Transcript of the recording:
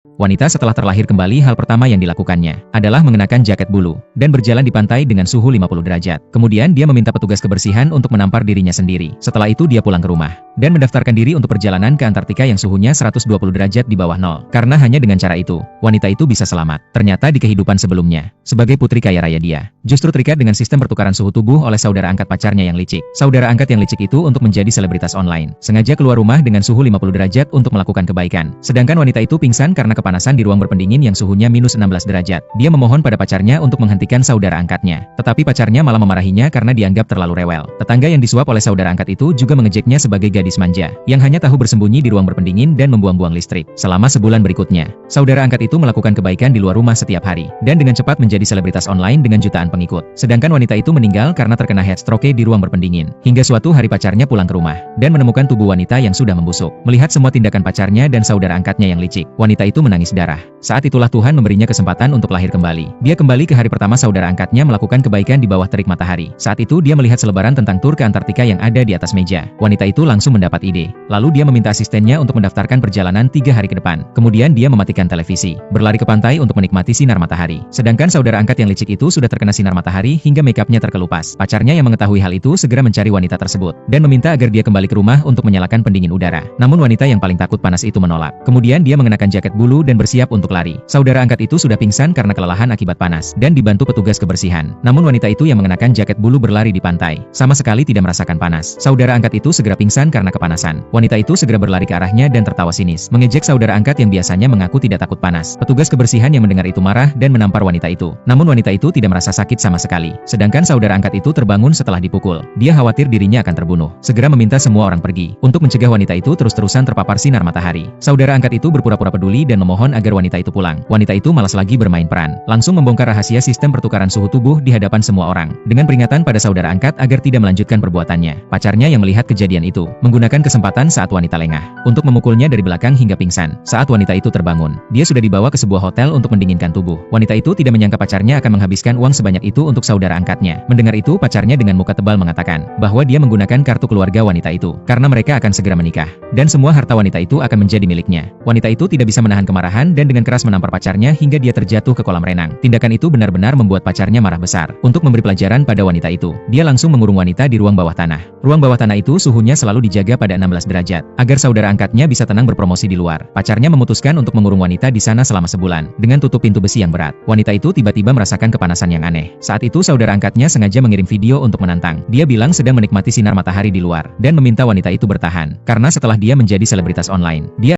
Wanita setelah terlahir kembali hal pertama yang dilakukannya adalah mengenakan jaket bulu dan berjalan di pantai dengan suhu 50 derajat. Kemudian dia meminta petugas kebersihan untuk menampar dirinya sendiri. Setelah itu dia pulang ke rumah dan mendaftarkan diri untuk perjalanan ke Antartika yang suhunya 120 derajat di bawah nol. Karena hanya dengan cara itu, wanita itu bisa selamat. Ternyata di kehidupan sebelumnya, sebagai putri kaya raya dia, justru terikat dengan sistem pertukaran suhu tubuh oleh saudara angkat pacarnya yang licik. Saudara angkat yang licik itu untuk menjadi selebritas online, sengaja keluar rumah dengan suhu 50 derajat untuk melakukan kebaikan. Sedangkan wanita itu pingsan karena kepanasan di ruang berpendingin yang suhunya minus 16 derajat. Dia memohon pada pacarnya untuk menghentikan saudara angkatnya. Tetapi pacarnya malah memarahinya karena dianggap terlalu rewel. Tetangga yang disuap oleh saudara angkat itu juga mengejeknya sebagai gadis manja, yang hanya tahu bersembunyi di ruang berpendingin dan membuang-buang listrik. Selama sebulan berikutnya, saudara angkat itu melakukan kebaikan di luar rumah setiap hari, dan dengan cepat menjadi selebritas online dengan jutaan pengikut. Sedangkan wanita itu meninggal karena terkena heat stroke di ruang berpendingin. Hingga suatu hari pacarnya pulang ke rumah, dan menemukan tubuh wanita yang sudah membusuk. Melihat semua tindakan pacarnya dan saudara angkatnya yang licik, wanita itu menangis darah. Saat itulah Tuhan memberinya kesempatan untuk lahir kembali. Dia kembali ke hari pertama saudara angkatnya melakukan kebaikan di bawah terik matahari. Saat itu dia melihat selebaran tentang tur ke Antartika yang ada di atas meja. Wanita itu langsung mendapat ide. Lalu dia meminta asistennya untuk mendaftarkan perjalanan 3 hari ke depan. Kemudian dia mematikan televisi, berlari ke pantai untuk menikmati sinar matahari. Sedangkan saudara angkat yang licik itu sudah terkena sinar matahari hingga makeupnya terkelupas. Pacarnya yang mengetahui hal itu segera mencari wanita tersebut dan meminta agar dia kembali ke rumah untuk menyalakan pendingin udara. Namun wanita yang paling takut panas itu menolak. Kemudian dia mengenakan jaket bulu dan bersiap untuk lari. Saudara angkat itu sudah pingsan karena kelelahan akibat panas dan dibantu petugas kebersihan. Namun wanita itu yang mengenakan jaket bulu berlari di pantai, sama sekali tidak merasakan panas. Saudara angkat itu segera pingsan karena kepanasan. Wanita itu segera berlari ke arahnya dan tertawa sinis, mengejek saudara angkat yang biasanya mengaku tidak takut panas. Petugas kebersihan yang mendengar itu marah dan menampar wanita itu. Namun wanita itu tidak merasa sakit sama sekali. Sedangkan saudara angkat itu terbangun setelah dipukul. Dia khawatir dirinya akan terbunuh. Segera meminta semua orang pergi untuk mencegah wanita itu terus-terusan terpapar sinar matahari. Saudara angkat itu berpura-pura peduli dan memohon agar wanita itu pulang. Wanita itu malas lagi bermain peran, langsung membongkar rahasia sistem pertukaran suhu tubuh di hadapan semua orang, dengan peringatan pada saudara angkat agar tidak melanjutkan perbuatannya. Pacarnya yang melihat kejadian itu, menggunakan kesempatan saat wanita lengah, untuk memukulnya dari belakang hingga pingsan. Saat wanita itu terbangun, dia sudah dibawa ke sebuah hotel untuk mendinginkan tubuh. Wanita itu tidak menyangka pacarnya akan menghabiskan uang sebanyak itu untuk saudara angkatnya. Mendengar itu, pacarnya dengan muka tebal mengatakan, bahwa dia menggunakan kartu keluarga wanita itu, karena mereka akan segera menikah, dan semua harta wanita itu akan menjadi miliknya. Wanita itu tidak bisa menahan kemarahan dan dengan keras menampar pacarnya hingga dia terjatuh ke kolam renang. Tindakan itu benar-benar membuat pacarnya marah besar. Untuk memberi pelajaran pada wanita itu, dia langsung mengurung wanita di ruang bawah tanah. Ruang bawah tanah itu suhunya selalu dijaga pada 16 derajat, agar saudara angkatnya bisa tenang berpromosi di luar. Pacarnya memutuskan untuk mengurung wanita di sana selama sebulan, dengan tutup pintu besi yang berat. Wanita itu tiba-tiba merasakan kepanasan yang aneh. Saat itu saudara angkatnya sengaja mengirim video untuk menantang. Dia bilang sedang menikmati sinar matahari di luar, dan meminta wanita itu bertahan, karena setelah dia menjadi selebritas online, dia